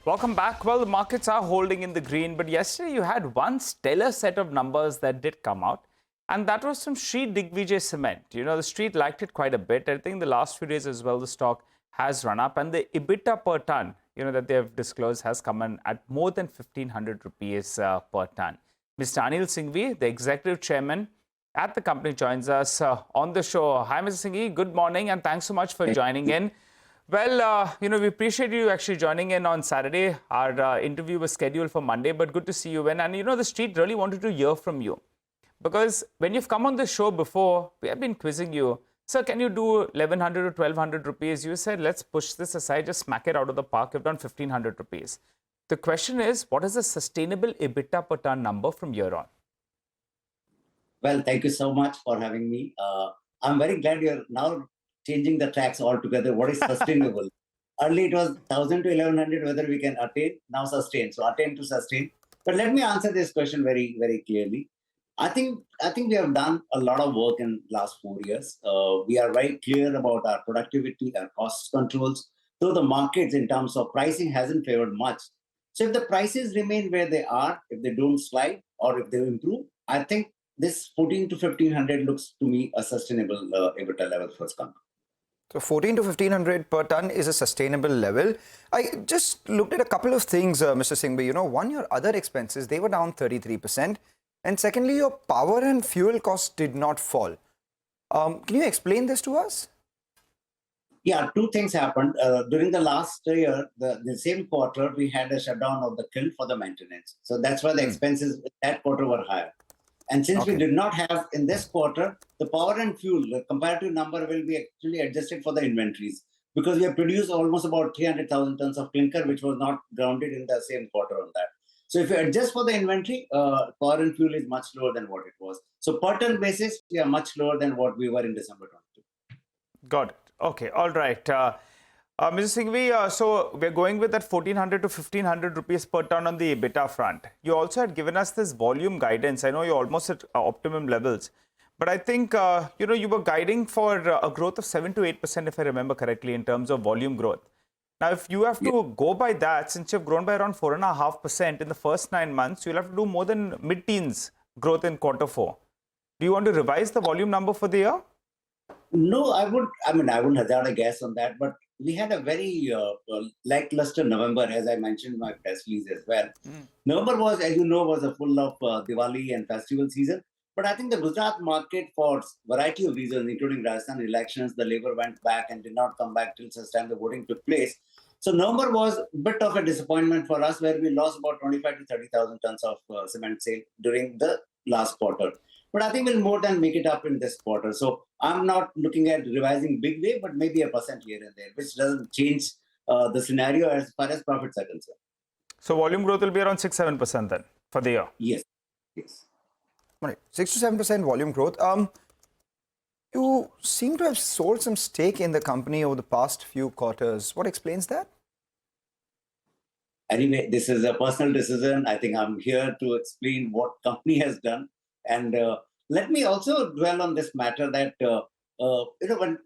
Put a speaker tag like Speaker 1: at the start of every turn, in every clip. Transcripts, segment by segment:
Speaker 1: Welcome back. Well, the markets are holding in the green, but yesterday you had one stellar set of numbers that did come out, and that was from Sri Digvijay Cement. The street liked it quite a bit. I think the last few days as well, the stock has run up, and the EBITDA per ton, that they have disclosed has come in at more than 1,500 rupees per ton. Mr. Anil Singhvi, the executive chairman at the company, joins us on the show. Hi, Mr. Singhvi. Good morning, and thanks so much for joining in. Well, we appreciate you actually joining in on Saturday. Our interview was scheduled for Monday, but good to see you in. And, the street really wanted to hear from you. Because when you've come on the show before, we have been quizzing you. Sir, can you do 1,100 or 1,200 rupees? You said, let's push this aside, just smack it out of the park. You've done 1,500 rupees. The question is, what is the sustainable EBITDA per ton number from here on?
Speaker 2: Well, thank you so much for having me. I'm very glad you're now changing the tracks altogether. What is sustainable? Early it was 1,000 to 1,100, whether we can attain, now sustain. So attain to sustain. But let me answer this question very, very clearly. I think we have done a lot of work in last 4 years. We are very clear about our productivity, our cost controls, though the markets in terms of pricing hasn't favored much. So if the prices remain where they are, if they don't slide or if they improve, I think this 14 to 1,500 looks to me a sustainable EBITDA level for this company.
Speaker 3: So 14 to 1,500 per ton is a sustainable level. I just looked at a couple of things, Mr. Singhvi. One, your other expenses, they were down 33%. And secondly, your power and fuel costs did not fall. Can you explain this to us?
Speaker 2: Yeah, two things happened. During the last year, the same quarter, we had a shutdown of the kiln for the maintenance. So that's why the expenses that quarter were higher. And since we did not have in this quarter, the power and fuel, the comparative number will be actually adjusted for the inventories because we have produced almost about 300,000 tons of clinker, which was not grounded in the same quarter on that. So if you adjust for the inventory, power and fuel is much lower than what it was. So per ton basis, we are much lower than what we were in December 22.
Speaker 1: Got it. Okay. All right. Mr. Singhvi, so we're going with that 1,400 to 1,500 rupees per ton on the EBITDA front. You also had given us this volume guidance. I know you're almost at optimum levels, but I think, you were guiding for a growth of 7 to 8%, if I remember correctly, in terms of volume growth. Now, if you have to go by that, since you've grown by around 4.5% in the first 9 months, you'll have to do more than mid-teens growth in Q4. Do you want to revise the volume number for the year?
Speaker 2: No, I wouldn't hazard a guess on that, but we had a very lackluster November, as I mentioned in my press release as well. November was, as you know, was a full of Diwali and festival season. But I think the Gujarat market, for a variety of reasons, including Rajasthan elections, the labor went back and did not come back till such time the voting took place. So November was a bit of a disappointment for us, where we lost about 25 to 30,000 tons of cement sale during the last quarter. But I think we'll more than make it up in this quarter. So I'm not looking at revising big way, but maybe a % here and there, which doesn't change the scenario as far as profits are concerned.
Speaker 1: So volume growth will be around 6-7% then for the year?
Speaker 2: Yes.
Speaker 3: All right, 6 to 7% volume growth. You seem to have sold some stake in the company over the past few quarters. What explains that?
Speaker 2: Anyway, this is a personal decision. I think I'm here to explain what company has done. And let me also dwell on this matter that, when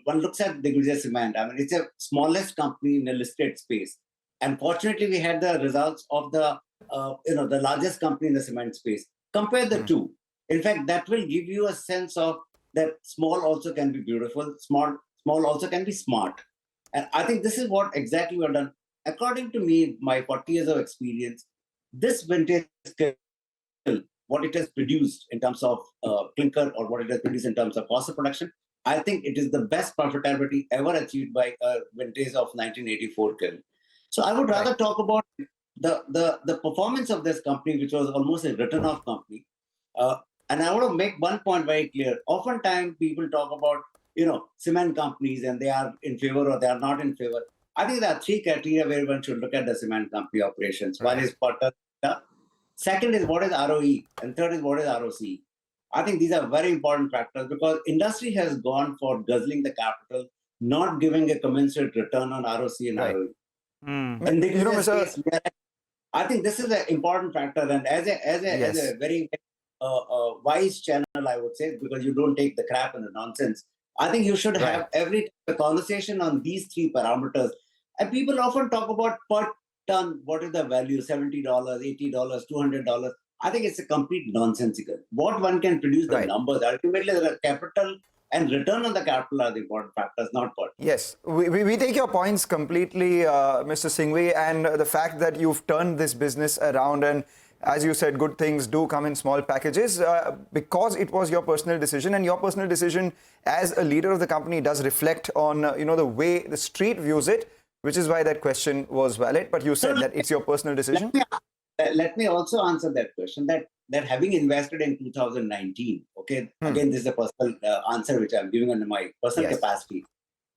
Speaker 2: one looks at Digvijay Cement, it's the smallest company in the listed space. And fortunately, we had the results of the largest company in the cement space. Compare the two. In fact, that will give you a sense of that small also can be beautiful, small also can be smart. And I think this is what exactly we have done. According to me, my 40 years of experience, this vintage what it has produced in terms of clinker or what it has produced in terms of cost of production, I think it is the best profitability ever achieved by a vintage of 1984 kiln. So I would rather talk about the performance of this company, which was almost a written-off company. And I want to make one point very clear. Oftentimes, people talk about, cement companies and they are in favor or they are not in favor. I think there are three criteria where one should look at the cement company operations. One is per ton. Second is what is ROE, and third is what is ROC. I think these are very important factors because industry has gone for guzzling the capital, not giving a commensurate return on ROC and ROE. And I think this is an important factor, and as a very wise channel, I would say, because you don't take the crap and the nonsense. I think you should have every conversation on these three parameters. And people often talk about per ton, what is the value? $70, $80, $200. I think it's a complete nonsensical. What one can produce the
Speaker 3: Right.
Speaker 2: numbers. Ultimately, the capital and return on the capital are the important factors, not what.
Speaker 3: Yes, we take your points completely, Mr. Singhvi, and the fact that you've turned this business around, and as you said, good things do come in small packages because it was your personal decision, and your personal decision as a leader of the company does reflect on the way the street views it, which is why that question was valid. But you said that it's your personal decision.
Speaker 2: Let me also answer that question. That having invested in 2019, okay, again, this is a personal answer which I'm giving under my personal capacity.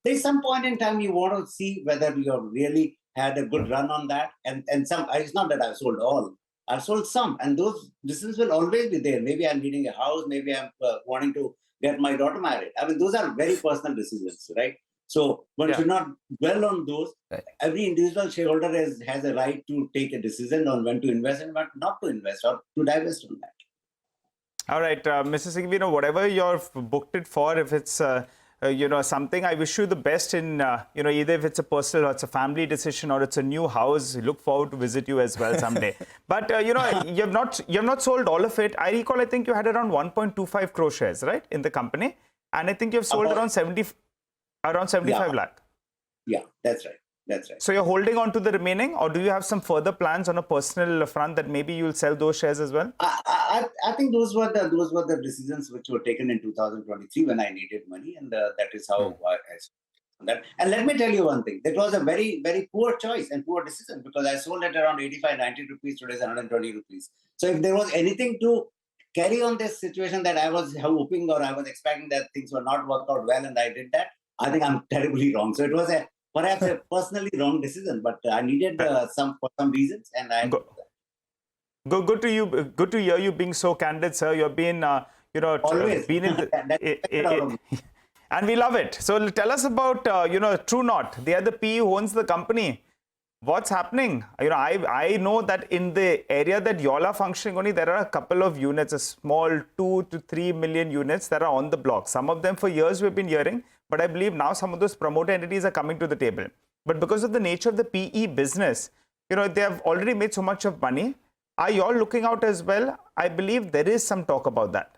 Speaker 2: There's some point in time you want to see whether you have really had a good run on that, and some. It's not that I've sold all. I've sold some, and those decisions will always be there. Maybe I'm needing a house. Maybe I'm wanting to get my daughter married. I mean, those are very personal decisions, right? So one should not dwell on those.
Speaker 3: Right.
Speaker 2: Every individual shareholder has a right to take a decision on when to invest and when not to invest or to divest on that.
Speaker 1: All right, Mr. Singhvi, whatever you've booked it for, if it's something, I wish you the best in either if it's a personal or it's a family decision or it's a new house. Look forward to visit you as well someday. But you've not sold all of it. I recall, I think you had around 1.25 crore shares, right, in the company, and I think you've sold around 75 lakh.
Speaker 2: Yeah, that's right. That's right.
Speaker 1: So you're holding on to the remaining, or do you have some further plans on a personal front that maybe you'll sell those shares as well?
Speaker 2: I think those were the decisions which were taken in 2023 when I needed money, and that is how I sold that. And let me tell you one thing: that was a very, very poor choice and poor decision because I sold it around 85, 90 rupees. Today is 120 rupees. So if there was anything to carry on this situation that I was hoping or I was expecting that things would not work out well, and I did that, I think I'm terribly wrong. So it was perhaps a personally wrong decision, but I needed for some reasons, and I.
Speaker 1: Good to you. Good to hear you being so candid, sir. You've been,
Speaker 2: Always.
Speaker 1: been in the, and we love it. So tell us about, True North. They are the PE who owns the company. What's happening? I know that in the area that you all are functioning only, there are a couple of units, a small 2 to 3 million units that are on the block. Some of them for years we've been hearing, but I believe now some of those promoter entities are coming to the table. But because of the nature of the PE business, they have already made so much of money. Are you all looking out as well? I believe there is some talk about that.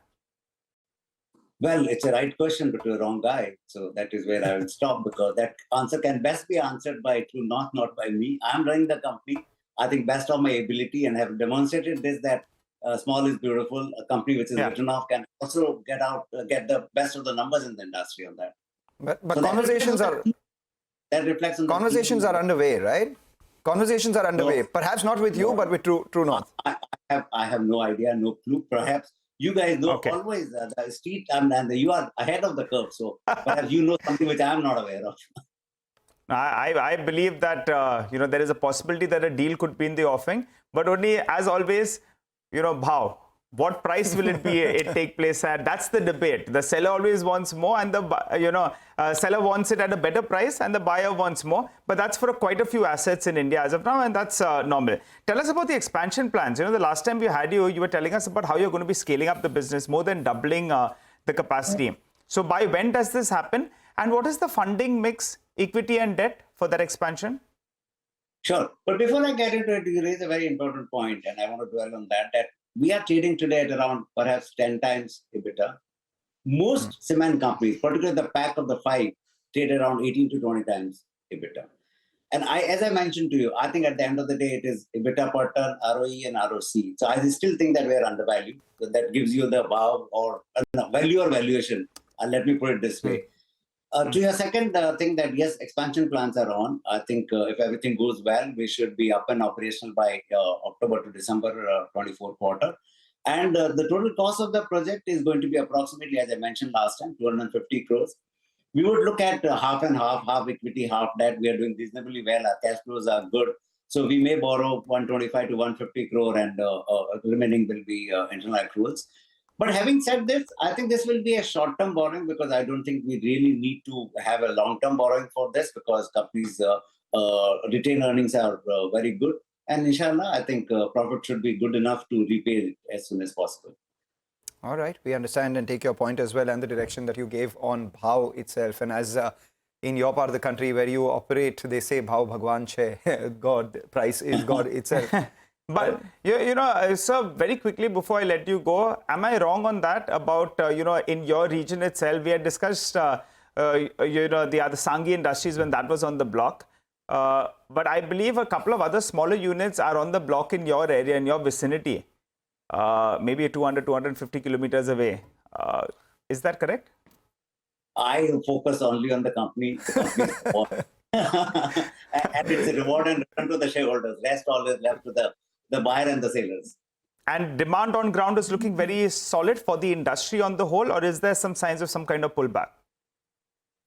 Speaker 2: Well, it's a right question, but to the wrong guy. So that is where I will stop because that answer can best be answered by True North, not by me. I'm running the company, I think, best of my ability and have demonstrated this that small is beautiful. A company which is written off can also get the best of the numbers in the industry on that.
Speaker 3: But so conversations are underway, right? Conversations are underway. No, perhaps not with you, but with True North.
Speaker 2: I have no idea, no clue. Perhaps you guys know always the street, and you are ahead of the curve. So perhaps you know something which I am not aware of.
Speaker 1: I believe that there is a possibility that a deal could be in the offing, but only as always, bhav. What price will it be? It take place at? That's the debate. The seller always wants more, and the seller wants it at a better price, and the buyer wants more. But that's for quite a few assets in India as of now, and that's normal. Tell us about the expansion plans. The last time we had you were telling us about how you're going to be scaling up the business, more than doubling the capacity. So by when does this happen? And what is the funding mix, equity and debt for that expansion?
Speaker 2: Sure. But before I get into it, you raise a very important point, and I want to dwell on that we are trading today at around perhaps 10 times EBITDA. Most cement companies, particularly the pack of the 5, trade around 18 to 20 times EBITDA. And as I mentioned to you, I think at the end of the day, it is EBITDA per ton, ROE and ROC. So I still think that we are undervalued. So that gives you the value or valuation. And let me put it this way. To your second thing that yes, expansion plans are on. I think if everything goes well, we should be up and operational by October to December 24 quarter. And the total cost of the project is going to be approximately, as I mentioned last time, 250 crores. We would look at half and half equity, half debt. We are doing reasonably well. Our cash flows are good. So we may borrow 125 to 150 crore and remaining will be internal accruals. But having said this, I think this will be a short-term borrowing because I don't think we really need to have a long-term borrowing for this because companies' retained earnings are very good. And inshallah, I think profit should be good enough to repay it as soon as possible.
Speaker 3: All right. We understand and take your point as well and the direction that you gave on bhav itself. And as in your part of the country where you operate, they say Bhau Bhagwan Che, God, price is God itself.
Speaker 1: But, sir, very quickly before I let you go, am I wrong on that about, in your region itself, we had discussed, the other Sanghi Industries when that was on the block. But I believe a couple of other smaller units are on the block in your area, in your vicinity, maybe 200, 250 kilometers away. Is that correct?
Speaker 2: I focus only on the company. And it's a reward and return to the shareholders. Rest all is left to the buyer and the sellers.
Speaker 1: And demand on ground is looking very solid for the industry on the whole, or is there some signs of some kind of pullback?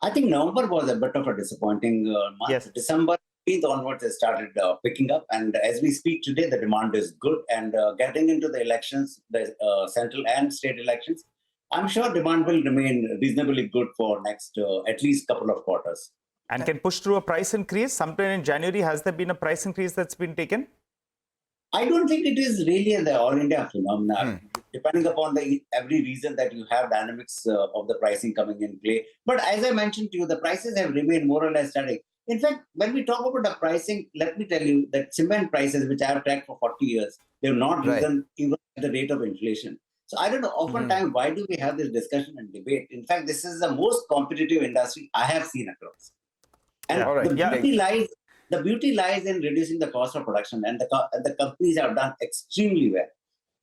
Speaker 2: I think November was a bit of a disappointing month.
Speaker 1: Yes.
Speaker 2: December 15th onwards, it started picking up. And as we speak today, the demand is good. And getting into the elections, the central and state elections, I'm sure demand will remain reasonably good for next at least couple of quarters.
Speaker 1: And can push through a price increase? Sometime in January, has there been a price increase that's been taken?
Speaker 2: I don't think it is really the all India phenomenon, depending upon every reason that you have dynamics of the pricing coming in play. But as I mentioned to you, the prices have remained more or less static. In fact, when we talk about the pricing, let me tell you that cement prices, which I have tracked for 40 years, they have not risen even at the rate of inflation. So I don't know, oftentimes, why do we have this discussion and debate? In fact, this is the most competitive industry I have seen across. And the beauty lies in reducing the cost of production, and the companies have done extremely well.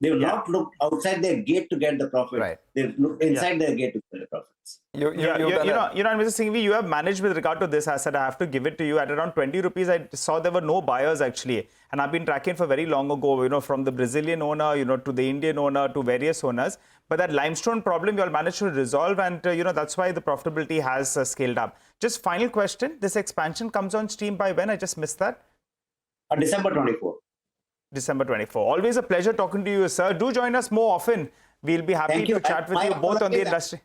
Speaker 2: They've not looked outside their gate to get the profit. They've looked inside their gate to get the profits.
Speaker 1: Mr. Singhvi, you have managed with regard to this asset. I have to give it to you at around 20 rupees. I saw there were no buyers actually, and I've been tracking for very long ago. From the Brazilian owner, to the Indian owner, to various owners. But that limestone problem you all managed to resolve, and that's why the profitability has scaled up. Just final question: this expansion comes on stream by when? I just missed that.
Speaker 2: December 24.
Speaker 1: December 24. Always a pleasure talking to you, sir. Do join us more often. We'll be happy to chat with you both on the industry.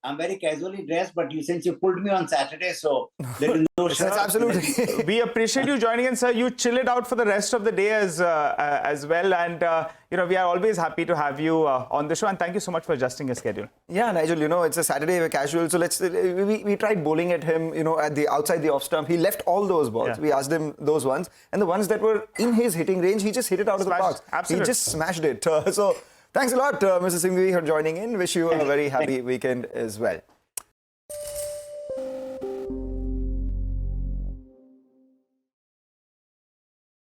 Speaker 2: I'm very casually dressed, but since you pulled me on Saturday, so there is no shirt.
Speaker 3: Absolutely.
Speaker 1: We appreciate you joining in, sir. You chill it out for the rest of the day as well. And, we are always happy to have you on the show. And thank you so much for adjusting your schedule.
Speaker 3: Yeah, Nigel, it's a Saturday, we're casual. So we tried bowling at him, at the outside the off stump. He left all those balls. Yeah. We asked him those ones. And the ones that were in his hitting range, he just hit it out of the park.
Speaker 1: Absolutely.
Speaker 3: He just smashed it. So thanks a lot, Mr. Singhvi, for joining in. Wish you a very happy weekend as well.